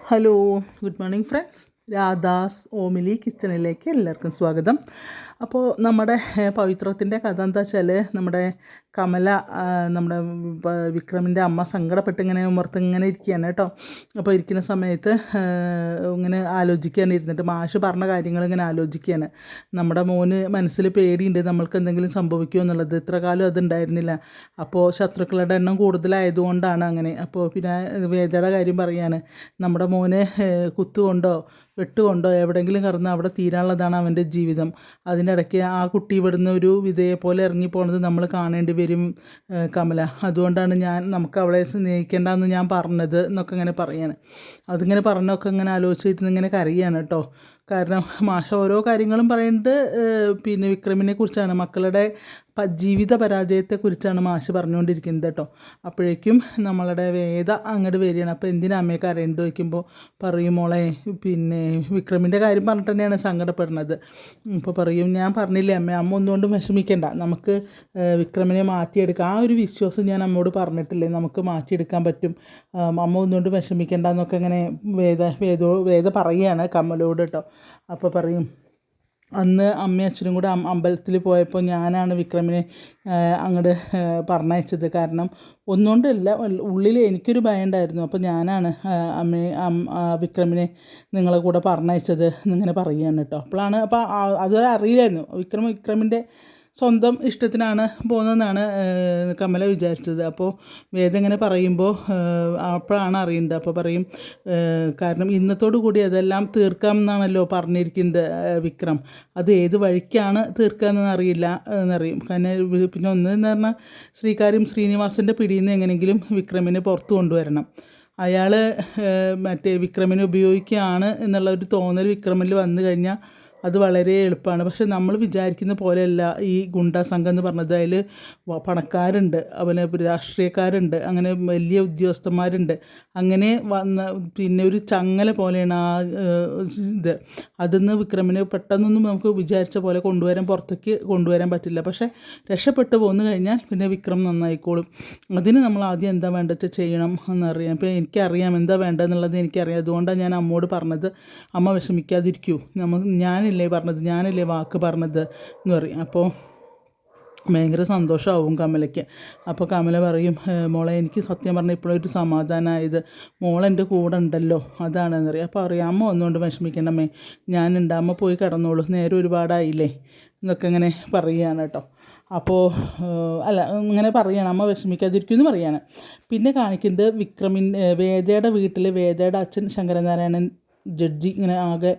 Hello, good morning friends. Radha's homely കിച്ചണിലേക്ക് എല്ലാവർക്കും സ്വാഗതം. അപ്പോൾ നമ്മുടെ പവിത്രത്തിൻ്റെ കഥ എന്താ വെച്ചാൽ, നമ്മുടെ കമല നമ്മുടെ വിക്രമിൻ്റെ അമ്മ സങ്കടപ്പെട്ട് ഇങ്ങനെ ഇങ്ങനെ ഇരിക്കുകയാണ് കേട്ടോ. അപ്പോൾ ഇരിക്കുന്ന സമയത്ത് ഇങ്ങനെ ആലോചിക്കുകയാണ്, ഇരുന്നിട്ട് മാഷ് പറഞ്ഞ കാര്യങ്ങൾ ഇങ്ങനെ ആലോചിക്കുകയാണ്. നമ്മുടെ മോന് മനസ്സിൽ പേടിയുണ്ട്, നമ്മൾക്ക് എന്തെങ്കിലും സംഭവിക്കുമോ എന്നുള്ളത്. ഇത്ര കാലം അതുണ്ടായിരുന്നില്ല. അപ്പോൾ ശത്രുക്കളുടെ എണ്ണം കൂടുതലായതുകൊണ്ടാണ് അങ്ങനെ. അപ്പോൾ പിന്നെ വേദയുടെ കാര്യം പറയുകയാണ്, നമ്മുടെ മോനെ കുത്തുകൊണ്ടോ വെട്ടുകൊണ്ടോ എവിടെയെങ്കിലും കിടന്ന് അവിടെ തീരാനുള്ളതാണ് അവൻ്റെ ജീവിതം. അതിനിടയ്ക്ക് ആ കുട്ടി ഇവിടുന്ന് ഒരു വിധയെ പോലെ ഇറങ്ങിപ്പോണത് നമ്മൾ കാണേണ്ടി വരും കമല. അതുകൊണ്ടാണ് നമുക്ക് അവളെ സ്നേഹിക്കേണ്ടെന്ന് ഞാൻ പറഞ്ഞത് എന്നൊക്കെ ഇങ്ങനെ പറയാണ്. അതിങ്ങനെ പറഞ്ഞൊക്കെ ഇങ്ങനെ ആലോചിച്ചിട്ട് ഇങ്ങനെ കരയാണ് കേട്ടോ. കാരണം മാഷ ഓരോ കാര്യങ്ങളും പറയുന്നത് പിന്നെ വിക്രമിനെ കുറിച്ചാണ്, മക്കളുടെ ജീവിത പരാജയത്തെക്കുറിച്ചാണ് മാഷ് പറഞ്ഞുകൊണ്ടിരിക്കുന്നത് കേട്ടോ. അപ്പോഴേക്കും നമ്മളുടെ വേദ അങ്ങോട്ട് വരികയാണ്. അപ്പോൾ എന്തിനാ അമ്മയെ കരയേണ്ടി വയ്ക്കുമ്പോൾ പറയും, മോളെ പിന്നെ വിക്രമിൻ്റെ കാര്യം പറഞ്ഞിട്ട് തന്നെയാണ് സങ്കടപ്പെടുന്നത്. ഇപ്പോൾ പറയും, ഞാൻ പറഞ്ഞില്ലേ അമ്മ ഒന്നുകൊണ്ടും വിഷമിക്കേണ്ട, നമുക്ക് വിക്രമിനെ മാറ്റിയെടുക്കാം. ആ ഒരു വിശ്വാസം ഞാൻ അമ്മയോട് പറഞ്ഞിട്ടില്ലേ, നമുക്ക് മാറ്റിയെടുക്കാൻ പറ്റും, അമ്മ ഒന്നുകൊണ്ടും വിഷമിക്കേണ്ട എന്നൊക്കെ ഇങ്ങനെ വേദ പറയുകയാണ് കമലോട് കേട്ടോ. അപ്പോൾ പറയും, അന്ന് അമ്മയും അച്ഛനും കൂടെ അമ്പലത്തിൽ പോയപ്പോൾ ഞാനാണ് വിക്രമിനെ അങ്ങോട്ട് പറഞ്ഞയച്ചത്. കാരണം ഒന്നുകൊണ്ടല്ല, ഉള്ളിൽ എനിക്കൊരു ഭയം ഉണ്ടായിരുന്നു. അപ്പോൾ ഞാനാണ് വിക്രമിനെ നിങ്ങളെ കൂടെ പറഞ്ഞയച്ചത് എന്നിങ്ങനെ പറയുകയാണ് കേട്ടോ. അപ്പോൾ അതുവരെ അറിയില്ലായിരുന്നു വിക്രമിൻ്റെ സ്വന്തം ഇഷ്ടത്തിനാണ് പോകുന്നതെന്നാണ് കമല വിചാരിച്ചത്. അപ്പോൾ വേദം ഇങ്ങനെ പറയുമ്പോൾ അപ്പോഴാണ് അറിയുന്നത്. അപ്പോൾ പറയും, കാരണം ഇന്നത്തോടു കൂടി അതെല്ലാം തീർക്കാം എന്നാണല്ലോ പറഞ്ഞിരിക്കുന്നത് വിക്രം. അത് ഏത് വഴിക്കാണ് തീർക്കാമെന്ന് അറിയില്ല എന്നറിയും. കാരണം പിന്നെ ഒന്നെന്ന് പറഞ്ഞാൽ ശ്രീനിവാസൻ്റെ പിടിയിൽ നിന്ന് എങ്ങനെയെങ്കിലും വിക്രമിനെ പുറത്തു കൊണ്ടുവരണം. അയാൾ വിക്രമിനെ ഉപയോഗിക്കുകയാണ് എന്നുള്ള ഒരു തോന്നൽ വിക്രമിൽ വന്നു കഴിഞ്ഞാൽ അത് വളരെ എളുപ്പമാണ്. പക്ഷെ നമ്മൾ വിചാരിക്കുന്ന പോലെയല്ല ഈ ഗുണ്ടാ സംഘം എന്ന് പറഞ്ഞത്. അതിൽ പണക്കാരുണ്ട്, രാഷ്ട്രീയക്കാരുണ്ട്, അങ്ങനെ വലിയ ഉദ്യോഗസ്ഥന്മാരുണ്ട്. അങ്ങനെ പിന്നെ ഒരു ചങ്ങല പോലെയാണ് ആ ഇത്. അതിന്ന് വിക്രമിനെ പെട്ടെന്നൊന്നും നമുക്ക് വിചാരിച്ച പോലെ പുറത്തേക്ക് കൊണ്ടുവരാൻ പറ്റില്ല. പക്ഷേ രക്ഷപ്പെട്ടു പോന്നു കഴിഞ്ഞാൽ പിന്നെ വിക്രം നന്നായിക്കോളും. അതിന് നമ്മൾ ആദ്യം എന്താ വേണ്ടത് ചെയ്യണം എന്നറിയാം. ഇപ്പോൾ എനിക്കറിയാം എന്താ വേണ്ടതെന്നുള്ളത് എനിക്കറിയാം. അതുകൊണ്ടാണ് ഞാൻ അമ്മോട് പറഞ്ഞത്, അമ്മ വിഷമിക്കാതിരിക്കൂ, ഞാനല്ലേ വാക്ക് പറഞ്ഞത് എന്ന് പറയും. അപ്പോൾ ഭയങ്കര സന്തോഷമാവും കമലയ്ക്ക്. അപ്പോൾ കമല പറയും, മോളെ എനിക്ക് സത്യം പറഞ്ഞാൽ ഇപ്പോഴൊരു സമാധാനമായത്, മോളെൻ്റെ കൂടെ ഉണ്ടല്ലോ അതാണെന്ന് പറയും. അപ്പോൾ അറിയാം, അമ്മ ഒന്നുകൊണ്ട് വിഷമിക്കണ്ടമ്മേ, ഞാനുണ്ട്, അമ്മ പോയി കിടന്നോളൂ, നേരെ ഒരുപാടായില്ലേ എന്നൊക്കെ ഇങ്ങനെ പറയുകയാണ് കേട്ടോ. അപ്പോൾ ഇങ്ങനെ പറയുകയാണ്, അമ്മ വിഷമിക്കാതിരിക്കുമെന്ന് പറയുകയാണ്. പിന്നെ കാണിക്കുന്നത് വേദയുടെ വീട്ടിൽ വേദയുടെ അച്ഛൻ ശങ്കരനാരായണൻ ജഡ്ജി ഇങ്ങനെ ആകെ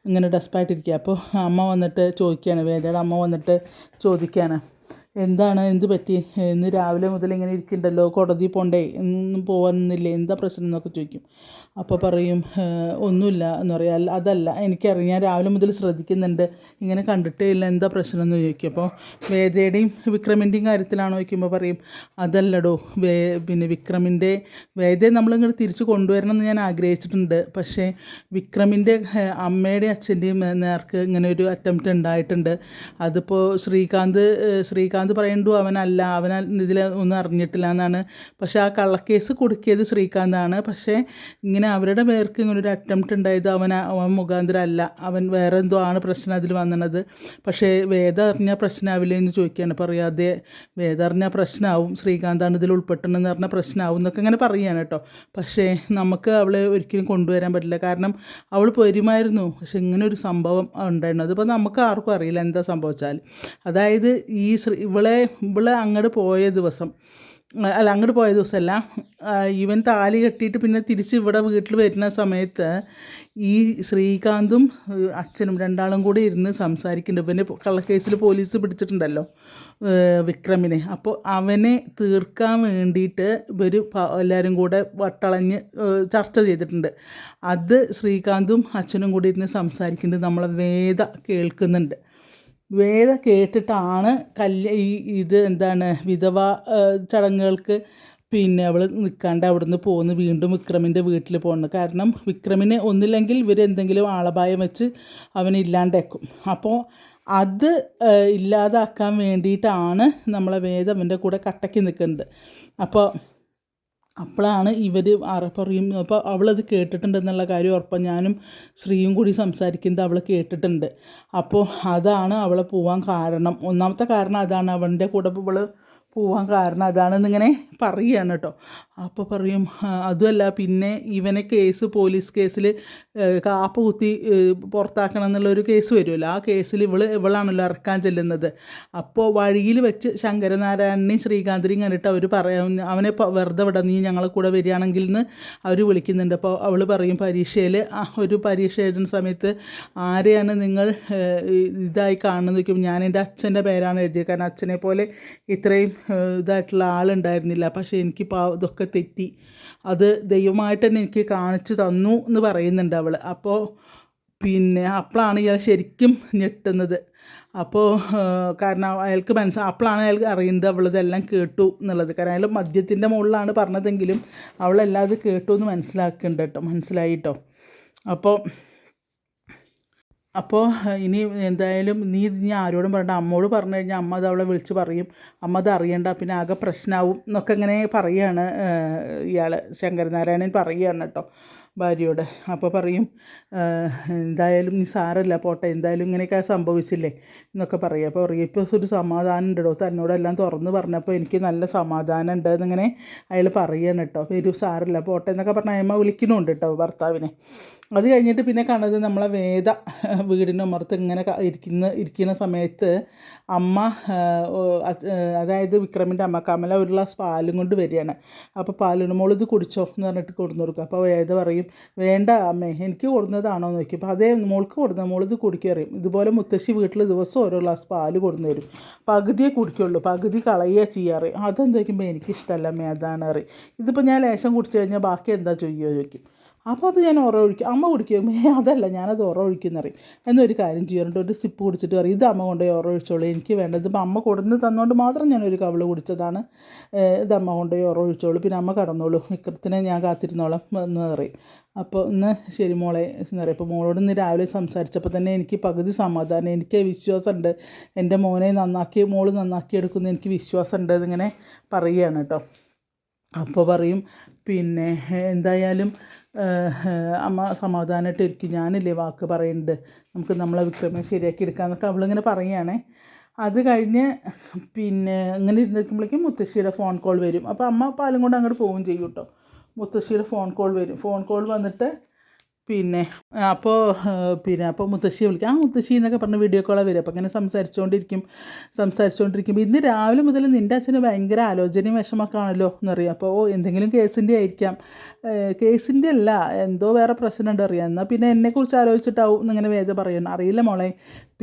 ഇങ്ങനെ ഡെസ്പായിട്ടിരിക്കുക. അപ്പോൾ അമ്മ വന്നിട്ട് ചോദിക്കുകയാണ്, വേദയുടെ അമ്മ വന്നിട്ട് ചോദിക്കുകയാണ്, എന്ത് പറ്റി, ഇന്ന് രാവിലെ മുതൽ ഇങ്ങനെ ഇരിക്കുന്നുണ്ടല്ലോ, കോടതി പോണ്ടേ, ഒന്നും പോകാനൊന്നുമില്ലേ, എന്താ പ്രശ്നം എന്നൊക്കെ ചോദിക്കും. അപ്പോൾ പറയും, ഒന്നുമില്ല എന്ന് പറയാം. അതല്ല, എനിക്കറിയാം, ഞാൻ രാവിലെ മുതൽ ശ്രദ്ധിക്കുന്നുണ്ട്, ഇങ്ങനെ കണ്ടിട്ടേ ഇല്ല, എന്താ പ്രശ്നം എന്ന് ചോദിക്കും. അപ്പോൾ വേദയുടെയും വിക്രമിൻ്റെയും കാര്യത്തിലാണോ ചോദിക്കുമ്പോൾ പറയും, അതല്ലടോ, പിന്നെ വേദയെ നമ്മളിങ്ങോട്ട് തിരിച്ച് കൊണ്ടുവരണം എന്ന് ഞാൻ ആഗ്രഹിച്ചിട്ടുണ്ട്. പക്ഷേ വിക്രമിൻ്റെ അമ്മയുടെയും അച്ഛൻ്റെയും നേർക്ക് ഇങ്ങനെ ഒരു അറ്റംപ്റ്റ് ഉണ്ടായിട്ടുണ്ട്. അതിപ്പോൾ ശ്രീകാന്ത് പറയണ്ടു അവനല്ല, ഇതിൽ ഒന്നും അറിഞ്ഞിട്ടില്ല എന്നാണ്. പക്ഷേ ആ കള്ളക്കേസ് കൊടുക്കിയത് ശ്രീകാന്താണ്. പക്ഷേ ഇങ്ങനെ അവരുടെ പേർക്ക് ഇങ്ങനെ ഒരു അറ്റംപ്റ്റ് ഉണ്ടായത് അവൻ മുഖാന്തരമല്ല, അവൻ വേറെ എന്തോ ആണ് പ്രശ്നം അതിൽ വന്നത്. പക്ഷേ വേദ അറിഞ്ഞാൽ പ്രശ്നമാവില്ലേ എന്ന് ചോദിക്കുകയാണ്. പറയാതെ വേദ അറിഞ്ഞാൽ പ്രശ്നമാവും, ശ്രീകാന്താണ് ഇതിൽ ഉൾപ്പെട്ടെന്ന് പറഞ്ഞാൽ പ്രശ്നമാവും എന്നൊക്കെ ഇങ്ങനെ പറയുകയാണ് കേട്ടോ. പക്ഷേ നമുക്ക് അവളെ ഒരിക്കലും കൊണ്ടുവരാൻ പറ്റില്ല, കാരണം അവൾ വരുമായിരുന്നു. പക്ഷെ ഇങ്ങനെ ഒരു സംഭവം ഉണ്ടായിരുന്നു. അതിപ്പോൾ നമുക്ക് ആർക്കും അറിയില്ല എന്താ സംഭവിച്ചാൽ. അതായത് ഇവളെ അങ്ങോട്ട് പോയ ദിവസമല്ല, ഇവൻ താലി കെട്ടിയിട്ട് പിന്നെ തിരിച്ച് ഇവിടെ വീട്ടിൽ വരുന്ന സമയത്ത് ഈ ശ്രീകാന്തും അച്ഛനും രണ്ടാളും കൂടി ഇരുന്ന് സംസാരിക്കുന്നുണ്ട്. ഇവൻ്റെ കള്ളക്കേസിൽ പോലീസ് പിടിച്ചിട്ടുണ്ടല്ലോ വിക്രമിനെ. അപ്പോൾ അവനെ തീർക്കാൻ വേണ്ടിയിട്ട് ഇവർ എല്ലാവരും കൂടെ വട്ടളഞ്ഞ് ചർച്ച ചെയ്തിട്ടുണ്ട്. അത് ശ്രീകാന്തും അച്ഛനും കൂടി ഇരുന്ന് സംസാരിക്കുന്നുണ്ട്, നമ്മളെ വേദ കേൾക്കുന്നുണ്ട്. വേദ കേട്ടിട്ടാണ് ഇത് എന്താണ് വിധവ ചടങ്ങുകൾക്ക് പിന്നെ അവൾ നിൽക്കാണ്ട് അവിടെ നിന്ന് പോകുന്നു, വീണ്ടും വിക്രമിൻ്റെ വീട്ടിൽ പോകുന്നു. കാരണം വിക്രമിനെ ഒന്നില്ലെങ്കിൽ ഇവരെന്തെങ്കിലും ആളപായം വെച്ച് അവനില്ലാണ്ടാക്കും. അപ്പോൾ അത് ഇല്ലാതാക്കാൻ വേണ്ടിയിട്ടാണ് നമ്മളെ വേദ അവൻ്റെ കൂടെ കട്ടയ്ക്ക് നിൽക്കുന്നത്. അപ്പോൾ അപ്പോഴാണ് ഇവർ പറയും. അപ്പോൾ അവളത് കേട്ടിട്ടുണ്ടെന്നുള്ള കാര്യം ഉറപ്പാണ്. ഞാനും ശ്രീയും കൂടി സംസാരിക്കുന്നത് അവൾ കേട്ടിട്ടുണ്ട്. അപ്പോൾ അതാണ് അവളെ പോവാൻ കാരണം. ഒന്നാമത്തെ കാരണം അതാണ്, അവൻ്റെ കൂടെ ഇവൾ പോവാൻ കാരണം അതാണെന്നിങ്ങനെ പറയുകയാണ് കേട്ടോ. അപ്പോൾ പറയും അതുമല്ല, പിന്നെ ഇവനെ പോലീസ് കേസിൽ കാപ്പ കുത്തി പുറത്താക്കണം എന്നുള്ളൊരു കേസ് വരുമല്ലോ. ആ കേസിൽ ഇവളാണല്ലോ ഇറക്കാൻ ചെല്ലുന്നത്. അപ്പോൾ വഴിയിൽ വെച്ച് ശങ്കരനാരായണനെയും ശ്രീകാന്തിനെയും കണ്ടിട്ട് അവർ പറയാം, അവനെ വെറുതെ വിടാം, നീ ഞങ്ങളെ കൂടെ വരികയാണെങ്കിൽ എന്ന് അവർ വിളിക്കുന്നുണ്ട്. അപ്പോൾ അവൾ പറയും, ഒരു പരീക്ഷ എഴുതുന്ന സമയത്ത് ആരെയാണ് നിങ്ങൾ ഇതായി കാണുന്നത് നോക്കുമ്പോൾ ഞാൻ എൻ്റെ അച്ഛൻ്റെ പേരാണ് എഴുതിയത്. കാരണം അച്ഛനെ പോലെ ഇത്രയും ഇതായിട്ടുള്ള ആളുണ്ടായിരുന്നില്ല. പക്ഷേ എനിക്ക് ഇതൊക്കെ തെറ്റി, അത് ദൈവമായിട്ട് തന്നെ എനിക്ക് കാണിച്ചു തന്നു എന്ന് പറയുന്നുണ്ട് അവൾ. അപ്പോൾ അപ്പോഴാണ് ഇയാൾ ശരിക്കും ഞെട്ടുന്നത്. അപ്പോൾ കാരണം അയാൾക്ക് അപ്പോഴാണ് അയാൾക്ക് അറിയുന്നത് അവളിതെല്ലാം കേട്ടു എന്നുള്ളത്. കാരണം അയാൾ മദ്യത്തിൻ്റെ മുകളിലാണ് പറഞ്ഞതെങ്കിലും അവളെല്ലാം അത് കേട്ടു എന്ന് മനസ്സിലായിട്ടോ. അപ്പോൾ ഇനി എന്തായാലും നീ ആരോടും പറയണ്ട, അമ്മോട് പറഞ്ഞു കഴിഞ്ഞാൽ അമ്മ അത് അവളെ വിളിച്ച് പറയും, അമ്മ അത് അറിയണ്ട, പിന്നെ ആകെ പ്രശ്നമാവും എന്നൊക്കെ ഇങ്ങനെ പറയുകയാണ് ഇയാൾ ശങ്കരനാരായണൻ പറയുകയാണ് കേട്ടോ ഭാര്യയോട്. അപ്പോൾ പറയും, എന്തായാലും നീ സാരമില്ല പോട്ടെ, എന്തായാലും ഇങ്ങനെയൊക്കെ സംഭവിച്ചില്ലേ എന്നൊക്കെ പറയും. അപ്പോൾ പറയും, ഇപ്പോൾ ഒരു സമാധാനം ഉണ്ടോ, തന്നോടെല്ലാം തുറന്ന് പറഞ്ഞപ്പോൾ എനിക്ക് നല്ല സമാധാനം ഉണ്ട് എന്നിങ്ങനെ അയാൾ പറയുകയാണ് കേട്ടോ. ഒരു സാരമില്ല പോട്ടെ എന്നൊക്കെ പറഞ്ഞാൽ അമ്മ വിളിക്കുന്നുണ്ട് കേട്ടോ ഭർത്താവിനെ. അത് കഴിഞ്ഞിട്ട് പിന്നെ കാണുന്നത് നമ്മളെ വേദ വീടിൻ്റെ ഉമ്മർത്ത് ഇങ്ങനെ ഇരിക്കുന്ന സമയത്ത് അമ്മ, അതായത് വിക്രമിൻ്റെ അമ്മ കമല, ഒരു ഗ്ലാസ് പാലും കൊണ്ട് വരികയാണ്. അപ്പോൾ പാലിന് മോൾ ഇത് കുടിച്ചോ എന്ന് പറഞ്ഞിട്ട് കൊടുന്നു കൊടുക്കുക. അപ്പോൾ വേദ പറയും, വേണ്ട അമ്മേ, എനിക്ക് കൊടുന്നതാണോ എന്ന് ചോദിക്കും. അപ്പോൾ അതേ മോൾക്ക് കൊടുക്കുന്നത്, മോളിത് കുടിക്കുക അറിയും. ഇതുപോലെ മുത്തശ്ശി വീട്ടിൽ ദിവസം ഓരോ ഗ്ലാസ് പാല് കൊടുന്നു തരും, പകുതിയെ കുടിക്കുള്ളൂ, പകുതി കളയുക ചെയ്യാറ്. അതെന്താ വയ്ക്കുമ്പോൾ എനിക്കിഷ്ടമല്ല അമ്മേ, അതാണ് അറിയും. ഇതിപ്പോൾ ഞാൻ ലേശം കുടിച്ചു കഴിഞ്ഞാൽ ബാക്കി എന്താ ചെയ്യുമോ ചോദിക്കും. അപ്പോൾ അത് ഞാൻ ഒഴിക്കും, അമ്മ കുടിക്കും. അതല്ല, ഞാനത് ഒഴിക്കുന്നറിയും. എന്നൊരു കാര്യം ചെയ്യാറുണ്ട്, ഒരു സിപ്പ് കുടിച്ചിട്ട് പറയും, ഇത് അമ്മ കൊണ്ടുപോയി ഒഴിച്ചോളൂ, എനിക്ക് വേണ്ടത് ഇപ്പം അമ്മ കൊടുന്ന് തന്നുകൊണ്ട് മാത്രം ഞാനൊരു കവിള് കുടിച്ചതാണ്, ഇത് അമ്മ കൊണ്ടുപോയി ഒഴിച്ചോളൂ, പിന്നെ അമ്മ കടന്നോളൂ, വിക്രത്തിനെ ഞാൻ കാത്തിരുന്നോളാം എന്ന് പറയും. അപ്പോൾ ഇന്ന് ശരി മോളെ എന്ന് പറയും. അപ്പോൾ മോളോട് ഇന്ന് രാവിലെ സംസാരിച്ചപ്പോൾ തന്നെ എനിക്ക് പകുതി സമാധാനം, എനിക്ക് വിശ്വാസമുണ്ട്, എൻ്റെ മോനെ മോള് നന്നാക്കി എടുക്കുന്ന എനിക്ക് വിശ്വാസമുണ്ട് എന്നിങ്ങനെ പറയുകയാണ് കേട്ടോ. അപ്പോൾ പറയും, എന്തായാലും അമ്മ സമാധാനമായിട്ടിരിക്കും, ഞാനില്ലേ വാക്ക് പറയുന്നുണ്ട്, നമുക്ക് നമ്മളെ വിക്രമനെ ശരിയാക്കി എടുക്കാമെന്നൊക്കെ അവളിങ്ങനെ പറയുകയാണേ. അത് കഴിഞ്ഞ് ഇങ്ങനെ ഇരുന്നിരിക്കുമ്പോഴേക്കും മുത്തശ്ശിയുടെ ഫോൺ കോൾ വരും. അപ്പോൾ അമ്മ പാലും കൊണ്ട് അങ്ങോട്ട് പോവുകയും ചെയ്യും കേട്ടോ. മുത്തശ്ശിയുടെ ഫോൺ കോൾ വരും. ഫോൺ കോൾ വന്നിട്ട് അപ്പോൾ മുത്തശ്ശിയെ വിളിക്കും. മുത്തശ്ശി എന്നൊക്കെ പറഞ്ഞ് വീഡിയോ കോളാണ് വരും. അപ്പോൾ ഇങ്ങനെ സംസാരിച്ചുകൊണ്ടിരിക്കുമ്പോൾ ഇന്ന് രാവിലെ മുതൽ നിൻ്റെ അച്ഛന് ഭയങ്കര ആലോചനയും വിഷമമൊക്കെ ആണല്ലോ എന്നറിയാം. അപ്പോൾ എന്തെങ്കിലും കേസിൻ്റെ ആയിരിക്കാം, കേസിൻ്റെ അല്ല, എന്തോ വേറെ പ്രശ്നമുണ്ട് അറിയാം. എന്നാൽ പിന്നെ എന്നെക്കുറിച്ച് ആലോചിച്ചിട്ടാവും എന്നിങ്ങനെ വേദ പറയുന്നു. അറിയില്ല മോളെ,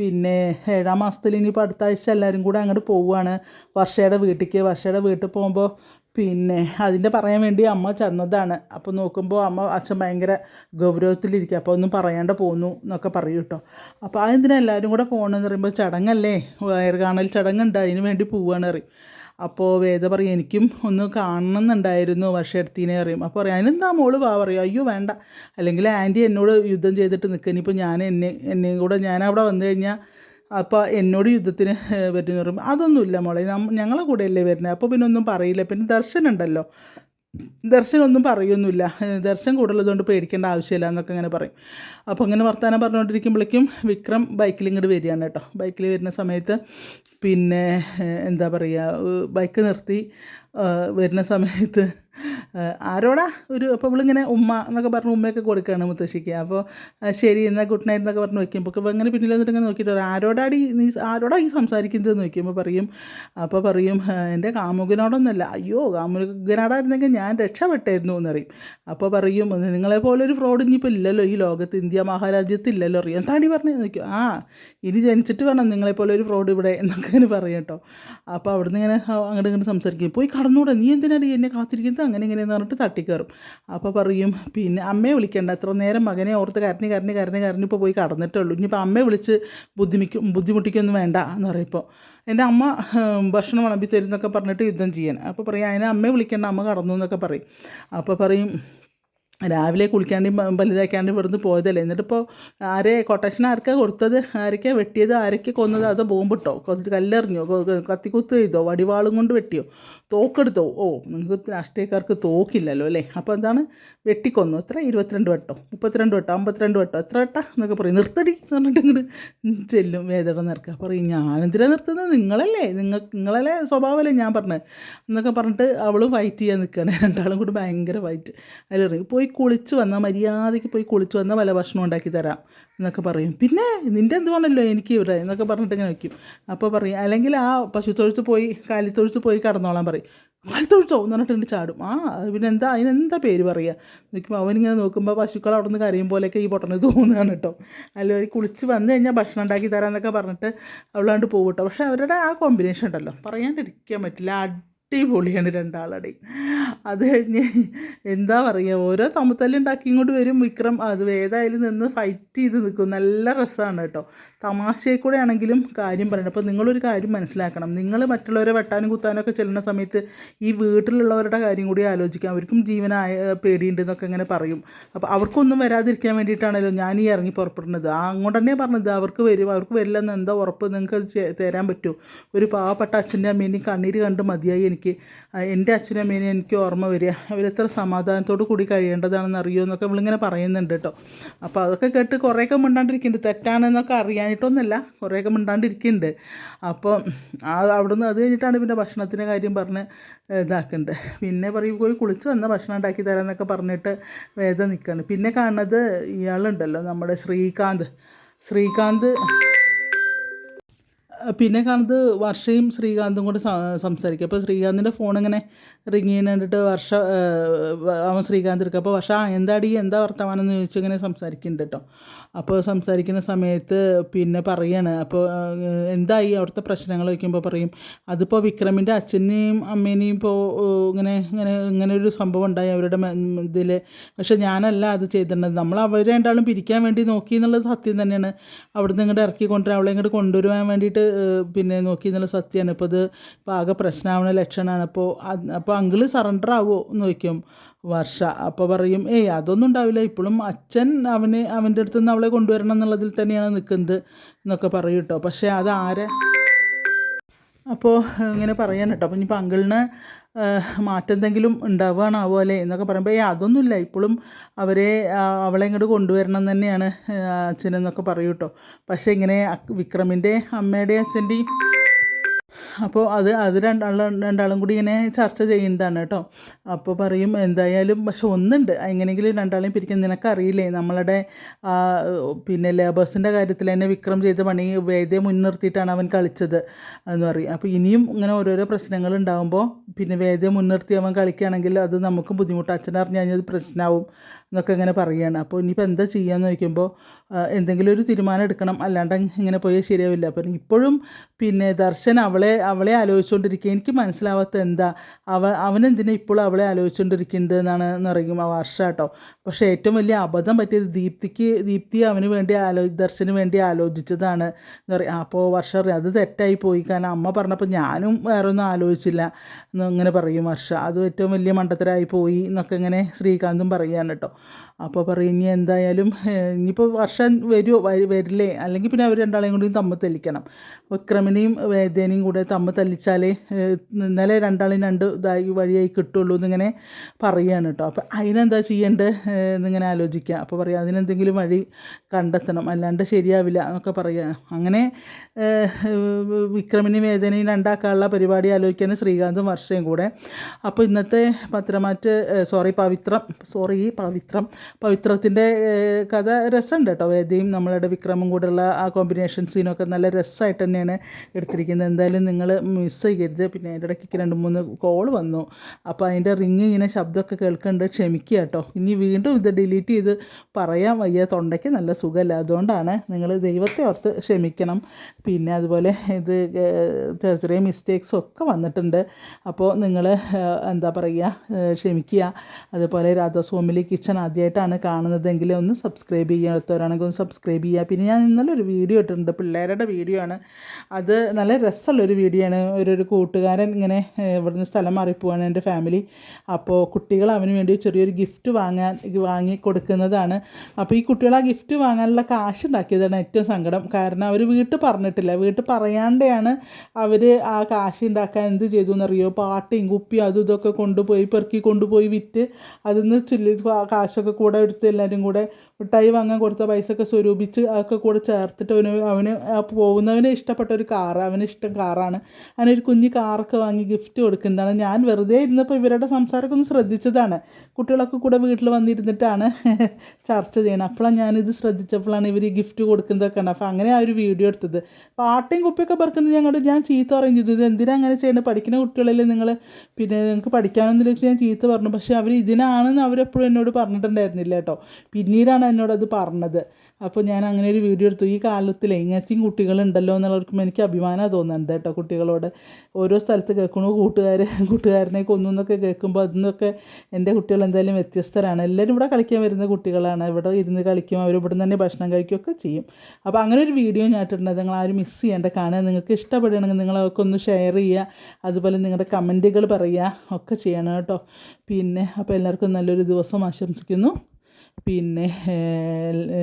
7-ാം മാസത്തിൽ ഇനിയിപ്പോൾ അടുത്ത ആഴ്ച എല്ലാവരും കൂടെ അങ്ങോട്ട് പോവുകയാണ് വർഷയുടെ വീട്ടിൽ പോകുമ്പോൾ അതിൻ്റെ പറയാൻ വേണ്ടി അമ്മ ചെന്നതാണ്. അപ്പോൾ നോക്കുമ്പോൾ അച്ഛൻ ഭയങ്കര ഗൗരവത്തിലിരിക്കുക. അപ്പോൾ ഒന്നും പറയാണ്ട് പോന്നു എന്നൊക്കെ പറയും കേട്ടോ. അപ്പോൾ അതെന്തിനാ എല്ലാവരും കൂടെ പോകണമെന്ന് പറയുമ്പോൾ ചടങ്ങല്ലേ, വയറുകാണൽ ചടങ്ങുണ്ട്, അതിന് വേണ്ടി പോവുകയാണ് പറയും. അപ്പോൾ വേദ പറയും, എനിക്കും ഒന്ന് കാണണമെന്നുണ്ടായിരുന്നു വർഷയെടുത്തീനെ അറിയും. അപ്പോൾ പറയും, അതിനെന്താ മോള് പറയും, അയ്യോ വേണ്ട, അല്ലെങ്കിൽ ആൻറ്റി എന്നോട് യുദ്ധം ചെയ്തിട്ട് നിൽക്കുക, ഇനിയിപ്പോൾ എന്നെയും കൂടെ ഞാൻ അവിടെ വന്നു കഴിഞ്ഞാൽ അപ്പോൾ എന്നോട് യുദ്ധത്തിന് വരുന്ന പറയുമ്പോൾ അതൊന്നുമില്ല മോളെ, ഞങ്ങളെ കൂടെയല്ലേ വരുന്നത്, അപ്പോൾ പിന്നെ ഒന്നും പറയില്ല. പിന്നെ ദർശനുണ്ടല്ലോ, ദർശനമൊന്നും പറയൊന്നുമില്ല, ദർശനം കൂടുതലുള്ളതുകൊണ്ട് പേടിക്കേണ്ട ആവശ്യമില്ല എന്നൊക്കെ അങ്ങനെ പറയും. അപ്പോൾ അങ്ങനെ വർത്തമാനം പറഞ്ഞുകൊണ്ടിരിക്കുമ്പോഴേക്കും വിക്രം ബൈക്കിൽ ഇങ്ങോട്ട് വരികയാണ് കേട്ടോ. ബൈക്കിൽ വരുന്ന സമയത്ത് എന്താ പറയുക, ബൈക്ക് നിർത്തി വരുന്ന സമയത്ത് ആരോടാ അപ്പോൾ ഇവളിങ്ങനെ ഉമ്മ എന്നൊക്കെ പറഞ്ഞ് ഉമ്മയൊക്കെ കൊടുക്കുകയാണ് മുത്തശ്ശിക്ക്. അപ്പോൾ ശരി എന്നാൽ ഗുഡ് നൈറ്റ് എന്നൊക്കെ പറഞ്ഞ് വയ്ക്കുമ്പോൾ അങ്ങനെ പിന്നിൽ വന്നിട്ട് ഇങ്ങനെ നോക്കിയിട്ട് ആരോടാ ഈ സംസാരിക്കുന്നതെന്ന് നോക്കിയുമ്പോൾ പറയും എൻ്റെ കാമുകനോടൊന്നുമല്ല, അയ്യോ കാമുകനാടായിരുന്നെങ്കിൽ ഞാൻ രക്ഷപ്പെട്ടായിരുന്നു എന്നറിയും. അപ്പോൾ പറയും, നിങ്ങളെപ്പോലെ ഒരു ഫ്രോഡ് ഇനിയിപ്പോൾ ഇല്ലല്ലോ ഈ ലോകത്ത്, ഇന്ത്യ മഹാരാജ്യത്ത് ഇല്ലല്ലോ അറിയാം. താടി പറഞ്ഞു നോക്കും, ഇനി ജനിച്ചിട്ട് വേണം നിങ്ങളെപ്പോലെ ഒരു ഫ്രോഡ് ഇവിടെ എന്നൊക്കെ ഇങ്ങനെ പറയും കേട്ടോ. അപ്പോൾ അവിടുന്ന് ഇങ്ങനെ അങ്ങോട്ട് സംസാരിക്കും, പോയി കടന്നൂടെ, നീ എന്തിനാണ് എന്നെ കാത്തിരിക്കുന്നത്, അങ്ങനെ ഇങ്ങനെയെന്ന് പറഞ്ഞിട്ട് തട്ടിക്കയറും. അപ്പോൾ പറയും, അമ്മയെ വിളിക്കേണ്ട, എത്ര നേരം മകനെ ഓർത്ത് കരഞ്ഞ് ഇപ്പോൾ പോയി കടന്നിട്ടുള്ളൂ, ഇനിയിപ്പോൾ അമ്മയെ വിളിച്ച് ബുദ്ധിമുട്ടിക്കൊന്നും വേണ്ട എന്ന് പറയും. ഇപ്പോൾ എൻ്റെ അമ്മ ഭക്ഷണം വിളമ്പി തരും എന്നൊക്കെ പറഞ്ഞിട്ട് യുദ്ധം ചെയ്യാൻ. അപ്പോൾ പറയും, അതിനെ അമ്മയെ വിളിക്കേണ്ട, അമ്മ കടന്നു എന്നൊക്കെ പറയും. അപ്പോൾ പറയും, രാവിലെ കുളിക്കാണ്ട് വലുതാക്കാണ്ട് വെറുതെ പോയതല്ലേ. എന്നിട്ടിപ്പോൾ കൊട്ടേഷൻ ആർക്കാണ് കൊടുത്തത്, ആരൊക്കെയാണ് വെട്ടിയത്, ആരൊക്കെ കൊന്നത്, അതോ ബോംബിട്ടോ, കല്ലെറിഞ്ഞോ, കത്തിക്കുത്ത് ചെയ്തോ, വടിവാളും കൊണ്ട് വെട്ടിയോ, തോക്കെടുത്തോ? ഓ, നിങ്ങൾക്ക് രാഷ്ട്രീയക്കാർക്ക് തോക്കില്ലല്ലോ അല്ലേ. അപ്പോൾ എന്താണ്, വെട്ടിക്കൊന്നു. എത്ര 22 വട്ടോ, 32 വട്ടോ, 52 വട്ടോ, എത്ര വട്ടാ എന്നൊക്കെ പറയും. നിർത്തടി എന്ന് പറഞ്ഞിട്ട് ഇങ്ങോട്ട് ചെല്ലും വേദന നിറക്കുക. പറയും ഞാനെന്തിനാണ് നിർത്തുന്നത്, നിങ്ങളല്ലേ സ്വഭാവമല്ലേ ഞാൻ പറഞ്ഞത് എന്നൊക്കെ പറഞ്ഞിട്ട് അവളും ഫൈറ്റ് ചെയ്യാൻ നിൽക്കുകയാണ്. രണ്ടാളും കൂടി ഭയങ്കര ഫൈറ്റ്. അതിലിറങ്ങി പോയി കുളിച്ച് വന്നാൽ, മര്യാദയ്ക്ക് പോയി കുളിച്ച് വന്നാൽ വല്ല ഭക്ഷണം ഉണ്ടാക്കി തരാം എന്നൊക്കെ പറയും. പിന്നെ നിൻ്റെ എന്തുകൊണ്ടല്ലോ എനിക്ക് ഇവിടെ എന്നൊക്കെ പറഞ്ഞിട്ട് ഇങ്ങനെ വയ്ക്കും. അപ്പോൾ പറയും, അല്ലെങ്കിൽ ആ പശുത്തൊഴുത്ത് പോയി കാലിത്തൊഴുത്ത് പോയി കടന്നോളാൻ പറയും. കാലിത്തൊഴുത്തോ എന്ന് പറഞ്ഞിട്ട് ചാടും. പിന്നെ എന്താ അതിനെന്താ പേര് പറയുക നോക്കുമ്പോൾ അവനിങ്ങനെ നോക്കുമ്പോൾ പശുക്കൾ അവിടെ നിന്ന് കരയും പോലെയൊക്കെ ഈ പൊട്ടന് തോന്നുകയാണ് കേട്ടോ. അല്ലെങ്കിൽ കുളിച്ച് വന്നു കഴിഞ്ഞാൽ ഭക്ഷണം ഉണ്ടാക്കി തരാമെന്നൊക്കെ പറഞ്ഞിട്ട് അവളാണ്ട് പോകും കേട്ടോ. പക്ഷേ അവരുടെ ആ കോമ്പിനേഷൻ ഉണ്ടല്ലോ, പറയാണ്ടിരിക്കാൻ പറ്റില്ല. അടിപൊളിയാണ് രണ്ടാളുടെയും. അത് കഴിഞ്ഞ് എന്താ പറയുക, ഓരോ തമ്മിത്തല്ലുണ്ടാക്കി ഇങ്ങോട്ട് വരും വിക്രം. അത് ഏതായാലും നിന്ന് ഫൈറ്റ് ചെയ്ത് നിൽക്കും. നല്ല രസമാണ് കേട്ടോ. തമാശയിൽ കൂടെ ആണെങ്കിലും കാര്യം പറയണം. അപ്പോൾ നിങ്ങളൊരു കാര്യം മനസ്സിലാക്കണം, നിങ്ങൾ മറ്റുള്ളവരെ വെട്ടാനും കുത്താനും ഒക്കെ ചെല്ലുന്ന സമയത്ത് ഈ വീട്ടിലുള്ളവരുടെ കാര്യം കൂടി ആലോചിക്കാം. അവർക്കും ജീവനായ പേടിയുണ്ടെന്നൊക്കെ ഇങ്ങനെ പറയും. അപ്പോൾ അവർക്കൊന്നും വരാതിരിക്കാൻ വേണ്ടിയിട്ടാണല്ലോ ഞാൻ ഈ ഇറങ്ങി പുറപ്പെടുന്നത്. അങ്ങോട്ട് തന്നെ പറഞ്ഞത്, അവർക്ക് വരില്ലെന്ന് എന്താ ഉറപ്പ്, നിങ്ങൾക്ക് അത് തരാൻ പറ്റുമോ? ഒരു പാവപ്പെട്ട അച്ഛൻ്റെ അമ്മേനെയും കണ്ണീര് കണ്ട് മതിയായി എനിക്ക്. എൻ്റെ അച്ഛനും അമ്മേനെ എനിക്ക് ഓർമ്മ വരിക, അവരെത്ര സമാധാനത്തോടു കൂടി കഴിയേണ്ടതാണെന്ന് അറിയുമോ എന്നൊക്കെ നമ്മളിങ്ങനെ പറയുന്നുണ്ട് കേട്ടോ. അപ്പോൾ അതൊക്കെ കേട്ട് കുറേയൊക്കെ മിണ്ടാണ്ടിരിക്കുന്നുണ്ട്. തെറ്റാണെന്നൊക്കെ അറിയാനിട്ടൊന്നുമല്ല, കുറേയൊക്കെ മിണ്ടാണ്ടിരിക്കുന്നുണ്ട്. അപ്പോൾ അവിടുന്ന് അത് കഴിഞ്ഞിട്ടാണ് പിന്നെ ഭക്ഷണത്തിൻ്റെ കാര്യം പറഞ്ഞ് ഇതാക്കുന്നുണ്ട്. പിന്നെ പറയും പോയി കുളിച്ച് വന്ന ഭക്ഷണം ഉണ്ടാക്കി തരാമെന്നൊക്കെ പറഞ്ഞിട്ട് വേദന നിൽക്കുകയാണ്. പിന്നെ കാണുന്നത് ഇയാളുണ്ടല്ലോ, നമ്മുടെ ശ്രീകാന്ത് പിന്നെ കാണുന്നത് വർഷയും ശ്രീകാന്തും കൂടെ സംസാരിക്കും. അപ്പോൾ ശ്രീകാന്തിൻ്റെ ഫോൺ ഇങ്ങനെ റിങ് ചെയ്യുന്ന കണ്ടിട്ട് അവൻ ശ്രീകാന്ത് എടുക്കുക. അപ്പോൾ എന്താ വർത്തമാനം എന്ന് ചോദിച്ചു ഇങ്ങനെ സംസാരിക്കുന്നുണ്ട് കേട്ടോ. അപ്പോൾ സംസാരിക്കുന്ന സമയത്ത് പിന്നെ പറയാണ്, അപ്പോൾ എന്തായി അവിടുത്തെ പ്രശ്നങ്ങൾ വയ്ക്കുമ്പോൾ പറയും, അതിപ്പോൾ വിക്രമിൻ്റെ അച്ഛനെയും അമ്മേനെയും ഇപ്പോൾ ഇങ്ങനെ ഒരു സംഭവം ഉണ്ടായി അവരുടെ ഇതിൽ. പക്ഷെ ഞാനല്ല അത് ചെയ്തിട്ടുള്ളത്, നമ്മൾ അവർ രണ്ടാളും പിരിക്കാൻ വേണ്ടി നോക്കി എന്നുള്ളത് സത്യം തന്നെയാണ്. അവിടുന്ന് ഇങ്ങോട്ട് ഇറക്കി കൊണ്ടുവരാൻ, അവളെ ഇങ്ങോട്ട് കൊണ്ടുവരുവാൻ വേണ്ടിയിട്ട് പിന്നെ നോക്കി എന്നുള്ള സത്യമാണ്. ഇപ്പോൾ ഇത് ആകെ പ്രശ്നമാവുന്ന ലക്ഷണമാണ്. അപ്പോൾ അങ്കിള് സറണ്ടർ ആവുമോ എന്ന് ചോദിക്കും വർഷ. അപ്പോൾ പറയും, അതൊന്നും ഉണ്ടാവില്ല, ഇപ്പോഴും അച്ഛൻ അവൻ്റെ അടുത്ത് നിന്ന് അവളെ കൊണ്ടുവരണം എന്നുള്ളതിൽ തന്നെയാണ് നിൽക്കുന്നത് എന്നൊക്കെ പറയും കേട്ടോ. പക്ഷേ അപ്പോൾ ഇങ്ങനെ പറയാൻ കേട്ടോ. അപ്പോൾ ഇനിയിപ്പോൾ അങ്കിളിന് മാറ്റെന്തെങ്കിലും ഉണ്ടാവുകയാണാവോ അല്ലേ എന്നൊക്കെ പറയുമ്പോൾ അതൊന്നുമില്ല, ഇപ്പോഴും അവളെ ഇങ്ങോട്ട് കൊണ്ടുവരണം തന്നെയാണ് അച്ഛനെന്നൊക്കെ പറയും കേട്ടോ. പക്ഷേ ഇങ്ങനെ വിക്രമിൻ്റെ അമ്മയുടെയും അച്ഛൻ്റെയും അപ്പോൾ അത് രണ്ടാളും കൂടി ഇങ്ങനെ ചർച്ച ചെയ്യുന്നതാണ് കേട്ടോ. അപ്പോൾ പറയും എന്തായാലും പക്ഷെ ഒന്നുണ്ട്, എങ്ങനെയെങ്കിലും രണ്ടാളെയും പിരിക്കാൻ നിനക്കറിയില്ലേ, നമ്മളുടെ പിന്നെ ലേബേഴ്സിൻ്റെ കാര്യത്തിൽ തന്നെ വിക്രം ചെയ്ത പണി വേദയെ മുൻനിർത്തിയിട്ടാണ് അവൻ കളിച്ചത് എന്ന് പറയും. അപ്പോൾ ഇനിയും ഇങ്ങനെ ഓരോരോ പ്രശ്നങ്ങൾ ഉണ്ടാകുമ്പോൾ പിന്നെ വേദയെ മുൻനിർത്തി അവൻ കളിക്കുകയാണെങ്കിൽ അത് നമുക്കും ബുദ്ധിമുട്ട്, അച്ഛനറിഞ്ഞു കഴിഞ്ഞാൽ അത് പ്രശ്നമാവും എന്നൊക്കെ ഇങ്ങനെ പറയുകയാണ്. അപ്പോൾ ഇനിയിപ്പോൾ എന്താ ചെയ്യാമെന്ന് ചോദിക്കുമ്പോൾ എന്തെങ്കിലും ഒരു തീരുമാനം എടുക്കണം, അല്ലാണ്ട് ഇങ്ങനെ പോയാൽ ശരിയാവില്ല. അപ്പം ഇപ്പോഴും പിന്നെ ദർശൻ അവളെ ആലോചിച്ചുകൊണ്ടിരിക്കുക. എനിക്ക് മനസ്സിലാവാത്ത എന്താ അവനെന്തിനാ ഇപ്പോഴും അവളെ ആലോചിച്ചുകൊണ്ടിരിക്കുന്നത് എന്ന് പറയും ആ വർഷ കേട്ടോ. പക്ഷേ ഏറ്റവും വലിയ അബദ്ധം പറ്റിയത് ദീപ്തി അവന് വേണ്ടി ദർശന് വേണ്ടി ആലോചിച്ചതാണ് എന്ന് പറയും. അപ്പോൾ വർഷ അത് തെറ്റായി പോയി, കാരണം അമ്മ പറഞ്ഞപ്പോൾ ഞാനും വേറെ ഒന്നും ആലോചിച്ചില്ല എന്നിങ്ങനെ പറയും വർഷ. അത് ഏറ്റവും വലിയ മണ്ടത്തരായി പോയി എന്നൊക്കെ ഇങ്ങനെ ശ്രീകാന്തും പറയുകയാണ് കേട്ടോ. അപ്പോൾ പറയും ഇനി എന്തായാലും ഇനിയിപ്പോൾ വർഷം വരില്ലേ, അല്ലെങ്കിൽ പിന്നെ അവർ രണ്ടാളെയും കൂടി തമ്മിൽ തെല്ലിക്കണം. വിക്രമിനെയും വേദേനെയും കൂടെ തമ്മിൽ തല്ലിച്ചാലേ ഇന്നലെ രണ്ടാളെയും വഴിയായി കിട്ടുള്ളൂ എന്നിങ്ങനെ പറയുകയാണ് കേട്ടോ. അപ്പോൾ അതിനെന്താ ചെയ്യേണ്ടത് എന്നിങ്ങനെ ആലോചിക്കുക. അപ്പോൾ പറയാം അതിനെന്തെങ്കിലും വഴി കണ്ടെത്തണം, അല്ലാണ്ട് ശരിയാവില്ല എന്നൊക്കെ പറയുക. അങ്ങനെ വിക്രമിനെയും വേദനയും രണ്ടാക്കാനുള്ള പരിപാടി ആലോചിക്കാൻ ശ്രീകാന്തും വർഷയും കൂടെ. അപ്പോൾ ഇന്നത്തെ പവിത്രത്തിൻ്റെ കഥ രസമുണ്ട് കേട്ടോ. വേദയും നമ്മളുടെ വിക്രമും കൂടെയുള്ള ആ കോമ്പിനേഷൻ സീനൊക്കെ നല്ല രസമായിട്ട് തന്നെയാണ് എടുത്തിരിക്കുന്നത്. എന്തായാലും നിങ്ങൾ മിസ് ചെയ്യരുത്. പിന്നെ അതിൻ്റെ ഇടയ്ക്ക് 2-3 കോൾ വന്നു, അപ്പോൾ അതിൻ്റെ റിങ് ഇങ്ങനെ ശബ്ദമൊക്കെ കേൾക്കുന്നുണ്ട്, ക്ഷമിക്കുക കേട്ടോ. ഇനി വീണ്ടും ഇത് ഡിലീറ്റ് ചെയ്ത് പറയാൻ വയ്യ, തൊണ്ടയ്ക്ക് നല്ല സുഖമല്ല, അതുകൊണ്ടാണ്. നിങ്ങൾ ദൈവത്തെ ഓർത്ത് ക്ഷമിക്കണം. പിന്നെ അതുപോലെ ഇത് ചെറിയ മിസ്റ്റേക്സും ഒക്കെ വന്നിട്ടുണ്ട്. അപ്പോൾ നിങ്ങൾ എന്താ പറയുക, ക്ഷമിക്കുക. അതുപോലെ രാധാസ്വാമിലി കിച്ചൺ ആദ്യമായിട്ടാണ് കാണുന്നതെങ്കിൽ ഒന്ന് സബ്സ്ക്രൈബ് ചെയ്യാത്തവരാണെങ്കിൽ ഒന്ന് സബ്സ്ക്രൈബ് ചെയ്യുക. പിന്നെ ഞാൻ ഇന്നലെ ഒരു വീഡിയോ ഇട്ടിട്ടുണ്ട്, പിള്ളേരുടെ വീഡിയോ ആണ്. അത് നല്ല രസമുള്ളൊരു വീഡിയോ ആണ്. ഒരു കൂട്ടുകാരൻ ഇങ്ങനെ ഇവിടുന്ന് സ്ഥലം മാറിപ്പോവാണ് എൻ്റെ ഫാമിലി. അപ്പോൾ കുട്ടികൾ അവന് വേണ്ടി ചെറിയൊരു ഗിഫ്റ്റ് വാങ്ങി കൊടുക്കുന്നതാണ്. അപ്പോൾ ഈ കുട്ടികൾ ആ ഗിഫ്റ്റ് വാങ്ങാനുള്ള കാശ് ഉണ്ടാക്കിയതാണ് ഏറ്റവും സങ്കടം. കാരണം അവർ വീട്ടിൽ പറഞ്ഞിട്ടില്ല. വീട്ടിൽ പറയാണ്ടെയാണ് അവർ ആ കാശ് ഉണ്ടാക്കാൻ എന്ത് ചെയ്തു എന്നറിയോ, പാട്ടയും കുപ്പിയും അതും ഇതൊക്കെ കൊണ്ടുപോയി പെറുക്കി കൊണ്ടുപോയി വിറ്റ് അതിൽ നിന്ന് കാശൊക്കെ കൂടെ എടുത്ത് എല്ലാവരും കൂടെ മിഠായി വാങ്ങാൻ കൊടുത്ത പൈസയൊക്കെ സ്വരൂപിച്ച് അതൊക്കെ കൂടെ ചേർത്തിട്ട് അവന് പോകുന്നവന് ഇഷ്ടപ്പെട്ട ഒരു കാറ്, അവനിഷ്ടം കാറാണ്, അവനൊരു കുഞ്ഞ് കാറൊക്കെ വാങ്ങി ഗിഫ്റ്റ് കൊടുക്കുന്നതാണ്. ഞാൻ വെറുതെ ഇരുന്നപ്പോൾ ഇവരുടെ സംസാരമൊക്കെ ഒന്ന് ശ്രദ്ധിച്ചതാണ്. കുട്ടികളൊക്കെ കൂടെ വീട്ടിൽ വന്നിരുന്നിട്ടാണ് ചർച്ച ചെയ്യണം. അപ്പോഴാണ് ഞാനിത് ശ്രദ്ധിച്ചപ്പോഴാണ് ഇവർ ഈ ഗിഫ്റ്റ് കൊടുക്കുന്നതൊക്കെ ഉണ്ട്. അപ്പോൾ അങ്ങനെ ആ ഒരു വീഡിയോ എടുത്തത്. പാട്ടയും കുപ്പിയൊക്കെ പറക്കുന്നത് ഞാൻ ചീത്ത പറയും ചെയ്തു. ഇത് എന്തിനാ അങ്ങനെ ചെയ്യേണ്ടത്? പഠിക്കുന്ന കുട്ടികളല്ലേ നിങ്ങൾ, പിന്നെ നിങ്ങൾക്ക് പഠിക്കാനൊന്നും വെച്ച് ഞാൻ ചീത്ത പറഞ്ഞു. പക്ഷേ അവർ ഇതിനാണെന്ന് അവരെപ്പോഴും എന്നോട് പറഞ്ഞിട്ടുണ്ടായിരുന്നില്ല കേട്ടോ. പിന്നീടാണ് എന്നോടത് പറഞ്ഞത്. അപ്പോൾ ഞാൻ അങ്ങനെ ഒരു വീഡിയോ എടുത്തു. ഈ കാലത്തിൽ ഇങ്ങനത്തെയും കുട്ടികളുണ്ടല്ലോ എന്നുള്ളവർക്കും എനിക്ക് അഭിമാനമാണ് തോന്നുന്നത് കേട്ടോ. കുട്ടികളോട് ഓരോ സ്ഥലത്ത് കേൾക്കണു കൂട്ടുകാരനെ കൊന്നു എന്നൊക്കെ കേൾക്കുമ്പോൾ അതിന്നൊക്കെ എൻ്റെ കുട്ടികൾ എന്തായാലും വ്യത്യസ്തരാണ്. എല്ലാവരും ഇവിടെ കളിക്കാൻ വരുന്ന കുട്ടികളാണ്. ഇവിടെ ഇരുന്ന് കളിക്കും, അവരിവിടെ നിന്ന് തന്നെ ഭക്ഷണം കഴിക്കുകയൊക്കെ ചെയ്യും. അപ്പോൾ അങ്ങനെ ഒരു വീഡിയോ ഞാൻ ഇട്ടിട്ടുണ്ട്. നിങ്ങൾ ആരും മിസ് ചെയ്യേണ്ട. കാണാൻ നിങ്ങൾക്ക് ഇഷ്ടപ്പെടുകയാണെങ്കിൽ നിങ്ങളൊക്കെ ഒന്ന് ഷെയർ ചെയ്യുക, അതുപോലെ നിങ്ങളുടെ കമൻറ്റുകൾ പറയുക ഒക്കെ ചെയ്യണം കേട്ടോ. പിന്നെ അപ്പോൾ എല്ലാവർക്കും നല്ലൊരു ദിവസം ആശംസിക്കുന്നു. പിന്നെ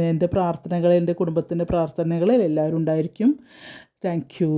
എൻ്റെ പ്രാർത്ഥനകൾ, എൻ്റെ കുടുംബത്തിൻ്റെ പ്രാർത്ഥനകളിൽ എല്ലാവരും ഉണ്ടായിരിക്കും. Thank you.